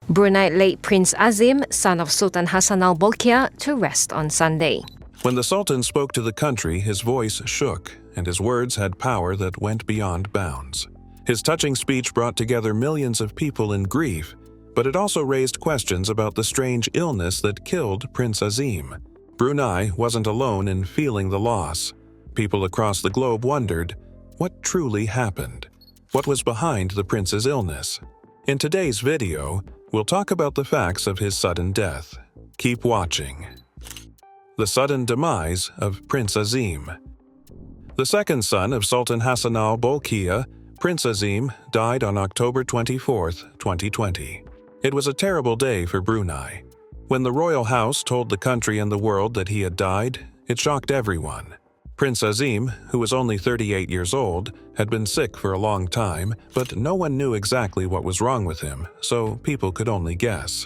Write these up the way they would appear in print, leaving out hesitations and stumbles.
Brunei late Prince Azim, son of Sultan Hassan al-Bolkiah, to rest on Sunday. When the Sultan spoke to the country, his voice shook, and his words had power that went beyond bounds. His touching speech brought together millions of people in grief, but it also raised questions about the strange illness that killed Prince Azim. Brunei wasn't alone in feeling the loss. People across the globe wondered, what truly happened? What was behind the prince's illness? In today's video, we'll talk about the facts of his sudden death. Keep watching. The sudden demise of Prince Azim. The second son of Sultan Hassan al-Bolkiah, Prince Azim, died on October 24, 2020. It was a terrible day for Brunei. When the royal house told the country and the world that he had died, it shocked everyone. Prince Azim, who was only 38 years old, had been sick for a long time, but no one knew exactly what was wrong with him, so people could only guess.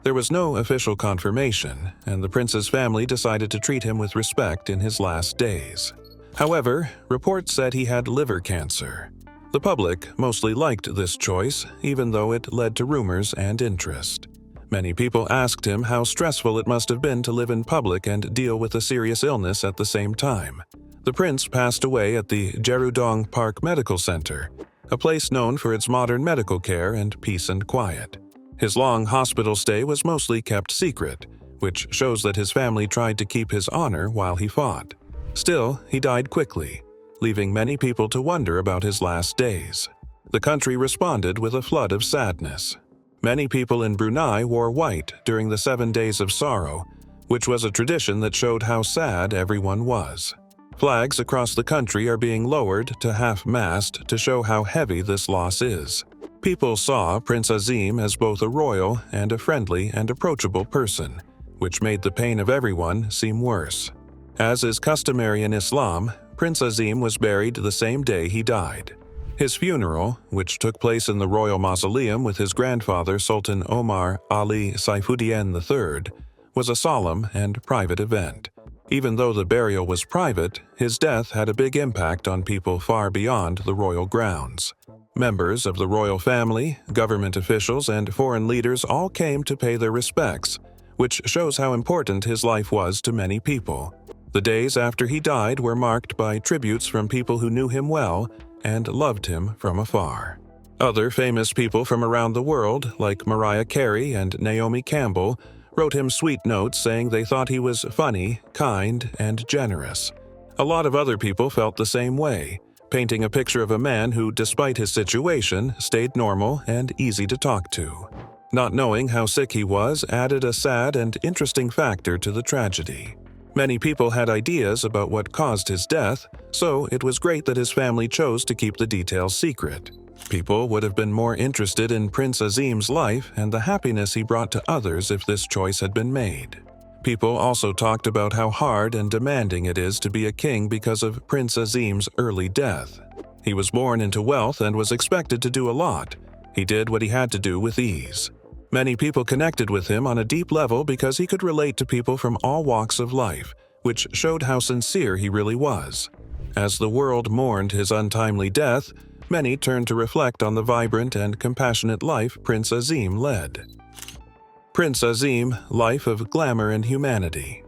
There was no official confirmation, and the prince's family decided to treat him with respect in his last days. However, reports said he had liver cancer. The public mostly liked this choice, even though it led to rumors and interest. Many people asked him how stressful it must have been to live in public and deal with a serious illness at the same time. The prince passed away at the Jerudong Park Medical Center, a place known for its modern medical care and peace and quiet. His long hospital stay was mostly kept secret, which shows that his family tried to keep his honor while he fought. Still, he died quickly, leaving many people to wonder about his last days. The country responded with a flood of sadness. Many people in Brunei wore white during the 7 days of sorrow, which was a tradition that showed how sad everyone was. Flags across the country are being lowered to half-mast to show how heavy this loss is. People saw Prince Azim as both a royal and a friendly and approachable person, which made the pain of everyone seem worse. As is customary in Islam, Prince Azim was buried the same day he died. His funeral, which took place in the royal mausoleum with his grandfather Sultan Omar Ali Saifuddin III, was a solemn and private event. Even though the burial was private, his death had a big impact on people far beyond the royal grounds. Members of the royal family, government officials, and foreign leaders all came to pay their respects, which shows how important his life was to many people. The days after he died were marked by tributes from people who knew him well and loved him from afar. Other famous people from around the world, like Mariah Carey and Naomi Campbell, wrote him sweet notes saying they thought he was funny, kind, and generous. A lot of other people felt the same way, painting a picture of a man who, despite his situation, stayed normal and easy to talk to. Not knowing how sick he was added a sad and interesting factor to the tragedy. Many people had ideas about what caused his death, so it was great that his family chose to keep the details secret. People would have been more interested in Prince Azim's life and the happiness he brought to others if this choice had been made. People also talked about how hard and demanding it is to be a king because of Prince Azim's early death. He was born into wealth and was expected to do a lot. He did what he had to do with ease. Many people connected with him on a deep level because he could relate to people from all walks of life, which showed how sincere he really was. As the world mourned his untimely death, many turned to reflect on the vibrant and compassionate life Prince Azim led. Prince Azim, life of glamour and humanity.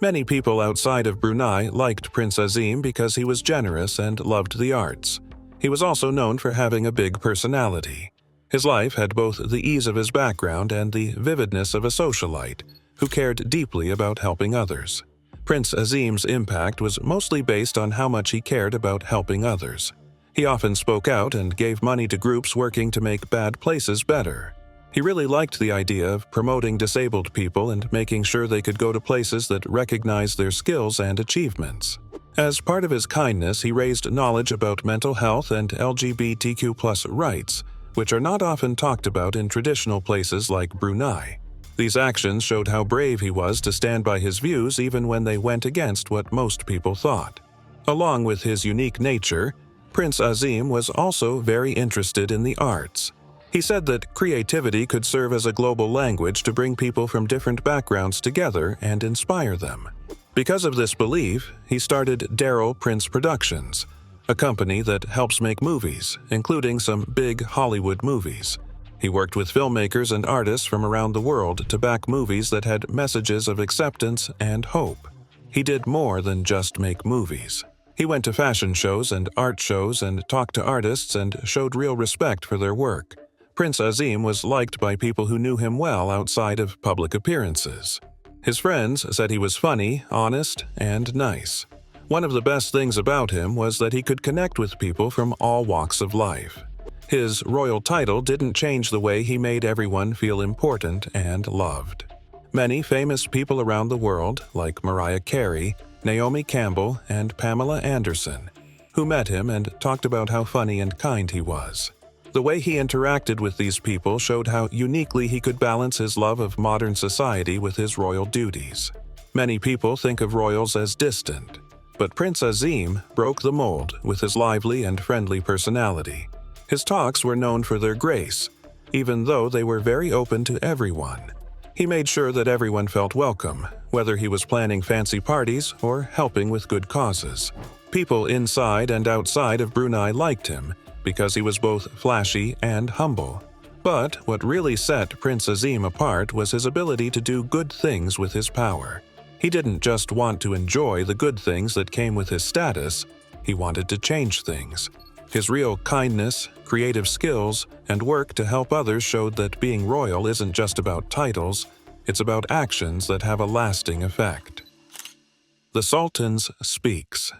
Many people outside of Brunei liked Prince Azim because he was generous and loved the arts. He was also known for having a big personality. His life had both the ease of his background and the vividness of a socialite who cared deeply about helping others. Prince Azim's impact was mostly based on how much he cared about helping others. He often spoke out and gave money to groups working to make bad places better. He really liked the idea of promoting disabled people and making sure they could go to places that recognized their skills and achievements. As part of his kindness, he raised knowledge about mental health and LGBTQ+ rights, which are not often talked about in traditional places like Brunei. These actions showed how brave he was to stand by his views even when they went against what most people thought. Along with his unique nature, Prince Azim was also very interested in the arts. He said that creativity could serve as a global language to bring people from different backgrounds together and inspire them. Because of this belief, he started Daryl Prince Productions, a company that helps make movies, including some big Hollywood movies. He worked with filmmakers and artists from around the world to back movies that had messages of acceptance and hope. He did more than just make movies. He went to fashion shows and art shows and talked to artists and showed real respect for their work. Prince Azim was liked by people who knew him well outside of public appearances. His friends said he was funny, honest, and nice. One of the best things about him was that he could connect with people from all walks of life. His royal title didn't change the way he made everyone feel important and loved. Many famous people around the world, like Mariah Carey, Naomi Campbell, and Pamela Anderson, who met him and talked about how funny and kind he was. The way he interacted with these people showed how uniquely he could balance his love of modern society with his royal duties. Many people think of royals as distant, but Prince Azim broke the mold with his lively and friendly personality. His talks were known for their grace, even though they were very open to everyone. He made sure that everyone felt welcome, whether he was planning fancy parties or helping with good causes. People inside and outside of Brunei liked him because he was both flashy and humble. But what really set Prince Azim apart was his ability to do good things with his power. He didn't just want to enjoy the good things that came with his status, he wanted to change things. His real kindness, creative skills, and work to help others showed that being royal isn't just about titles, it's about actions that have a lasting effect. The Sultans Speaks.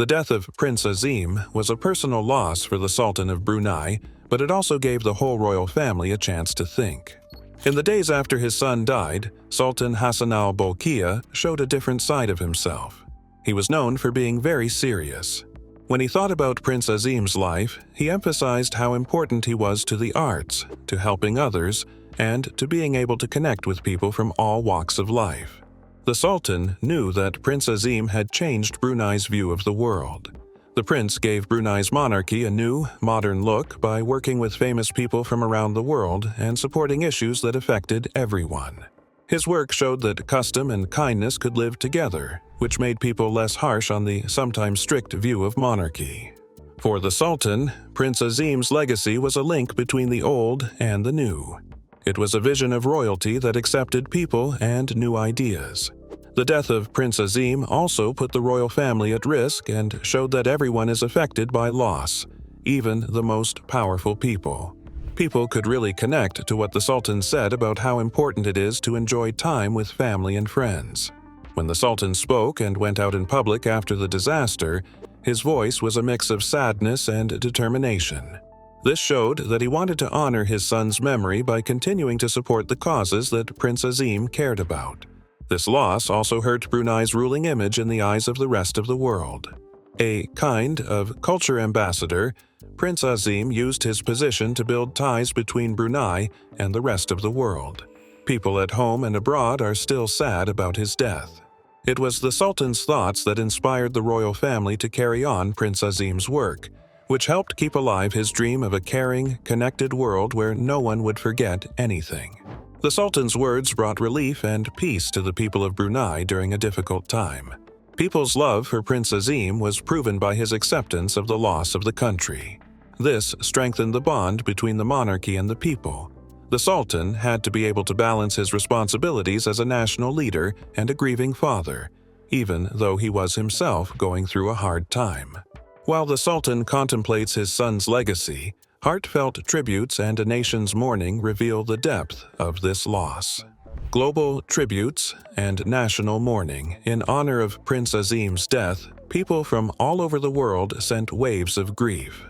The death of Prince Azim was a personal loss for the Sultan of Brunei, but it also gave the whole royal family a chance to think. In the days after his son died, Sultan Hassan al-Bolkiah showed a different side of himself. He was known for being very serious. When he thought about Prince Azim's life, he emphasized how important he was to the arts, to helping others, and to being able to connect with people from all walks of life. The Sultan knew that Prince Azim had changed Brunei's view of the world. The prince gave Brunei's monarchy a new, modern look by working with famous people from around the world and supporting issues that affected everyone. His work showed that custom and kindness could live together, which made people less harsh on the sometimes strict view of monarchy. For the Sultan, Prince Azim's legacy was a link between the old and the new. It was a vision of royalty that accepted people and new ideas. The death of Prince Azim also put the royal family at risk and showed that everyone is affected by loss, even the most powerful people. People could really connect to what the Sultan said about how important it is to enjoy time with family and friends. When the Sultan spoke and went out in public after the disaster, his voice was a mix of sadness and determination. This showed that he wanted to honor his son's memory by continuing to support the causes that Prince Azim cared about. This loss also hurt Brunei's ruling image in the eyes of the rest of the world. A kind of culture ambassador, Prince Azim used his position to build ties between Brunei and the rest of the world. People at home and abroad are still sad about his death. It was the Sultan's thoughts that inspired the royal family to carry on Prince Azim's work, which helped keep alive his dream of a caring, connected world where no one would forget anything. The Sultan's words brought relief and peace to the people of Brunei during a difficult time. People's love for Prince Azim was proven by his acceptance of the loss of the country. This strengthened the bond between the monarchy and the people. The Sultan had to be able to balance his responsibilities as a national leader and a grieving father, even though he was himself going through a hard time. While the Sultan contemplates his son's legacy, heartfelt tributes and a nation's mourning reveal the depth of this loss. Global tributes and national mourning in honor of Prince Azim's death, people from all over the world sent waves of grief.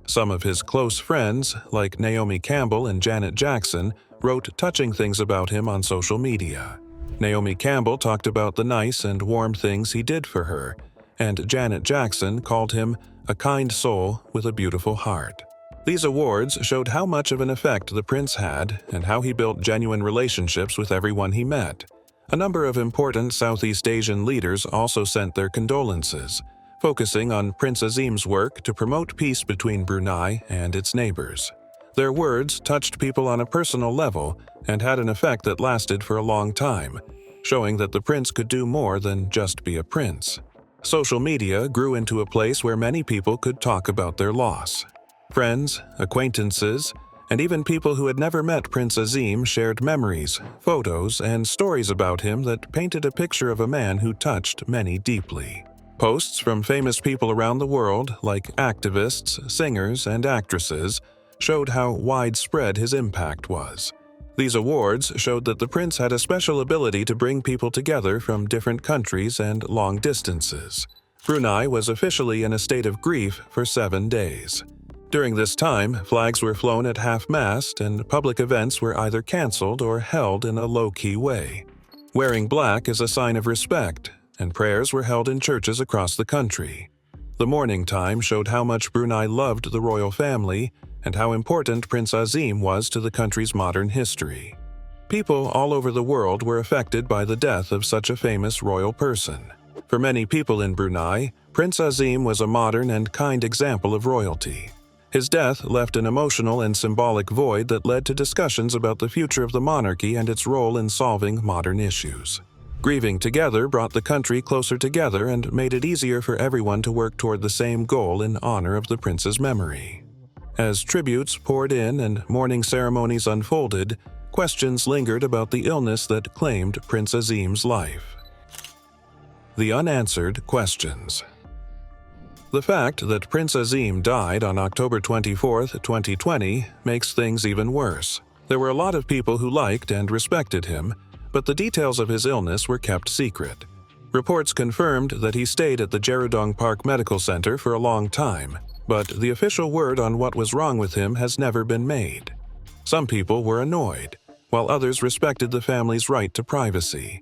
Some of his close friends, like Naomi Campbell and Janet Jackson, wrote touching things about him on social media. Naomi Campbell talked about the nice and warm things he did for her, and Janet Jackson called him a kind soul with a beautiful heart. These awards showed how much of an effect the prince had and how he built genuine relationships with everyone he met. A number of important Southeast Asian leaders also sent their condolences, focusing on Prince Azim's work to promote peace between Brunei and its neighbors. Their words touched people on a personal level and had an effect that lasted for a long time, showing that the prince could do more than just be a prince. Social media grew into a place where many people could talk about their loss. Friends, acquaintances, and even people who had never met Prince Azim shared memories, photos, and stories about him that painted a picture of a man who touched many deeply. Posts from famous people around the world, like activists, singers, and actresses, showed how widespread his impact was. These awards showed that the prince had a special ability to bring people together from different countries and long distances. Brunei was officially in a state of grief for 7 days. During this time, flags were flown at half-mast and public events were either cancelled or held in a low-key way. Wearing black is a sign of respect, and prayers were held in churches across the country. The mourning time showed how much Brunei loved the royal family and how important Prince Azim was to the country's modern history. People all over the world were affected by the death of such a famous royal person. For many people in Brunei, Prince Azim was a modern and kind example of royalty. His death left an emotional and symbolic void that led to discussions about the future of the monarchy and its role in solving modern issues. Grieving together brought the country closer together and made it easier for everyone to work toward the same goal in honor of the prince's memory. As tributes poured in and mourning ceremonies unfolded, questions lingered about the illness that claimed Prince Azim's life. The Unanswered Questions. The fact that Prince Azim died on October 24, 2020, makes things even worse. There were a lot of people who liked and respected him, but the details of his illness were kept secret. Reports confirmed that he stayed at the Jerudong Park Medical Center for a long time, but the official word on what was wrong with him has never been made. Some people were annoyed, while others respected the family's right to privacy.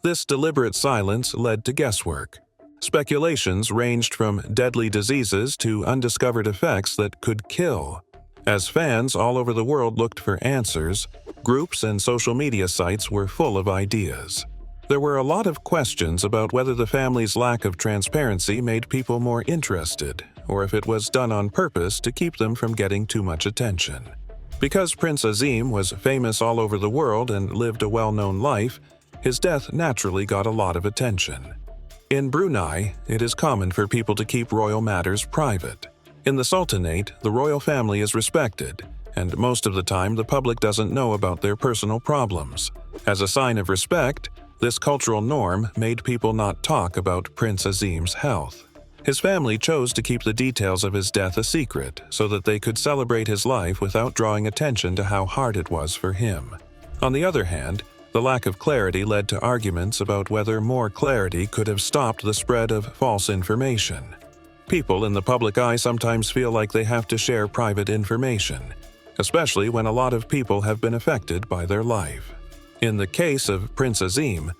This deliberate silence led to guesswork. Speculations ranged from deadly diseases to undiscovered effects that could kill. As fans all over the world looked for answers, groups and social media sites were full of ideas. There were a lot of questions about whether the family's lack of transparency made people more interested, or if it was done on purpose to keep them from getting too much attention. Because Prince Azim was famous all over the world and lived a well-known life, his death naturally got a lot of attention. In Brunei, it is common for people to keep royal matters private. In the Sultanate, the royal family is respected, and most of the time the public doesn't know about their personal problems. As a sign of respect, this cultural norm made people not talk about Prince Azim's health. His family chose to keep the details of his death a secret so that they could celebrate his life without drawing attention to how hard it was for him. On the other hand, the lack of clarity led to arguments about whether more clarity could have stopped the spread of false information. People in the public eye sometimes feel like they have to share private information, especially when a lot of people have been affected by their life. In the case of Prince Azim,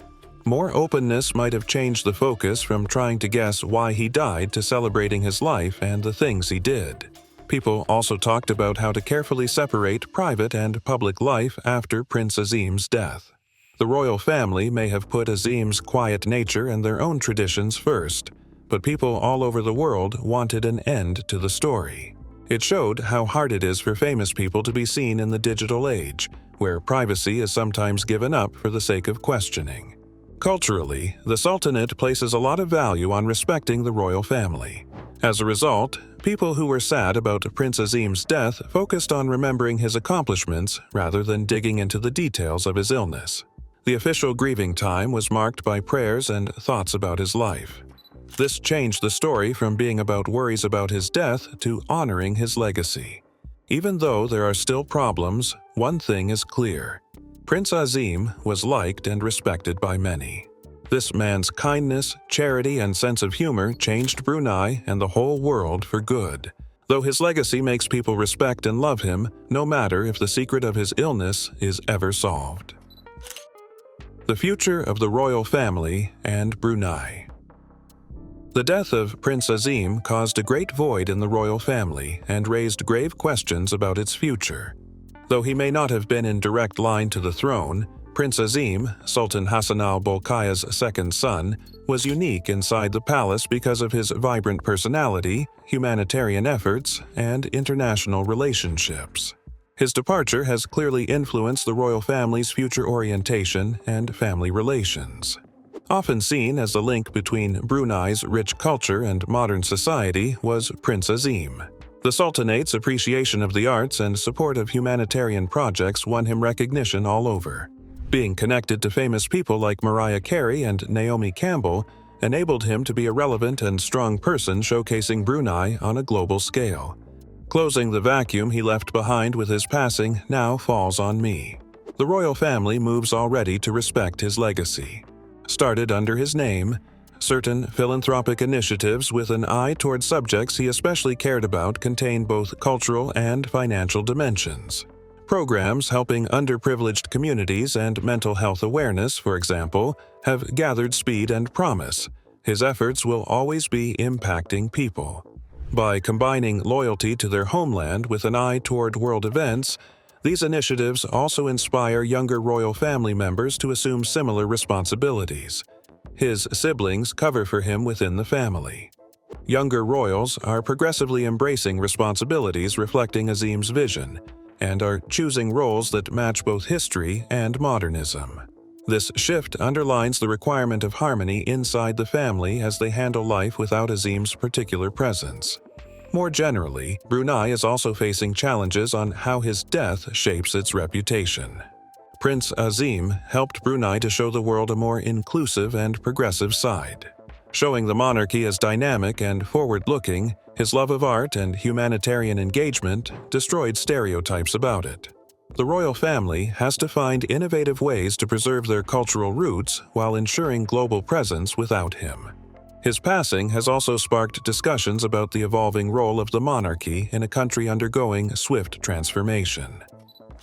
more openness might have changed the focus from trying to guess why he died to celebrating his life and the things he did. People also talked about how to carefully separate private and public life after Prince Azim's death. The royal family may have put Azim's quiet nature and their own traditions first, but people all over the world wanted an end to the story. It showed how hard it is for famous people to be seen in the digital age, where privacy is sometimes given up for the sake of questioning. Culturally, the Sultanate places a lot of value on respecting the royal family. As a result, people who were sad about Prince Azim's death focused on remembering his accomplishments rather than digging into the details of his illness. The official grieving time was marked by prayers and thoughts about his life. This changed the story from being about worries about his death to honoring his legacy. Even though there are still problems, one thing is clear. Prince Azim was liked and respected by many. This man's kindness, charity, and sense of humor changed Brunei and the whole world for good. Though his legacy makes people respect and love him, no matter if the secret of his illness is ever solved. The future of the royal family and Brunei. The death of Prince Azim caused a great void in the royal family and raised grave questions about its future. Though he may not have been in direct line to the throne, Prince Azim, Sultan Hassan al-Bolkiah's second son, was unique inside the palace because of his vibrant personality, humanitarian efforts, and international relationships. His departure has clearly influenced the royal family's future orientation and family relations. Often seen as the link between Brunei's rich culture and modern society was Prince Azim. The Sultanate's appreciation of the arts and support of humanitarian projects won him recognition all over. Being connected to famous people like Mariah Carey and Naomi Campbell enabled him to be a relevant and strong person showcasing Brunei on a global scale. Closing the vacuum he left behind with his passing now falls on me. The royal family moves already to respect his legacy. Started under his name, certain philanthropic initiatives with an eye toward subjects he especially cared about contain both cultural and financial dimensions. Programs helping underprivileged communities and mental health awareness, for example, have gathered speed and promise. His efforts will always be impacting people. By combining loyalty to their homeland with an eye toward world events, these initiatives also inspire younger royal family members to assume similar responsibilities. His siblings cover for him within the family. Younger royals are progressively embracing responsibilities reflecting Azim's vision and are choosing roles that match both history and modernism. This shift underlines the requirement of harmony inside the family as they handle life without Azim's particular presence. More generally, Brunei is also facing challenges on how his death shapes its reputation. Prince Azim helped Brunei to show the world a more inclusive and progressive side. Showing the monarchy as dynamic and forward-looking, his love of art and humanitarian engagement destroyed stereotypes about it. The royal family has to find innovative ways to preserve their cultural roots while ensuring global presence without him. His passing has also sparked discussions about the evolving role of the monarchy in a country undergoing swift transformation.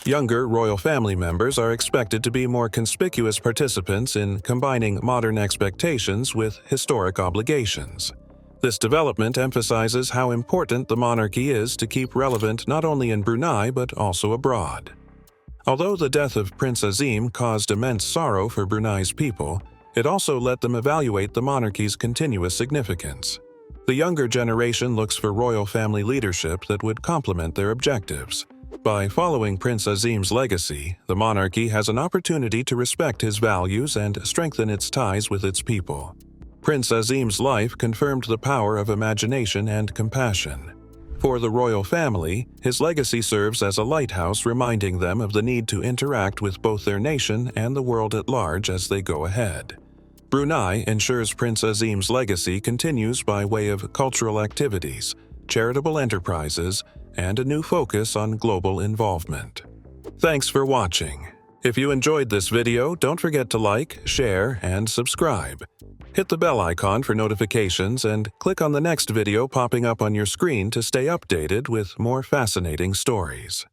Younger royal family members are expected to be more conspicuous participants in combining modern expectations with historic obligations. This development emphasizes how important the monarchy is to keep relevant not only in Brunei but also abroad. Although the death of Prince Azim caused immense sorrow for Brunei's people, it also let them evaluate the monarchy's continuous significance. The younger generation looks for royal family leadership that would complement their objectives. By following Prince Azim's legacy, the monarchy has an opportunity to respect his values and strengthen its ties with its people. Prince Azim's life confirmed the power of imagination and compassion. For the royal family, his legacy serves as a lighthouse reminding them of the need to interact with both their nation and the world at large as they go ahead. Brunei ensures Prince Azim's legacy continues by way of cultural activities, charitable enterprises, and a new focus on global involvement. Thanks for watching. If you enjoyed this video, don't forget to like, share, and subscribe. Hit the bell icon for notifications and click on the next video popping up on your screen to stay updated with more fascinating stories.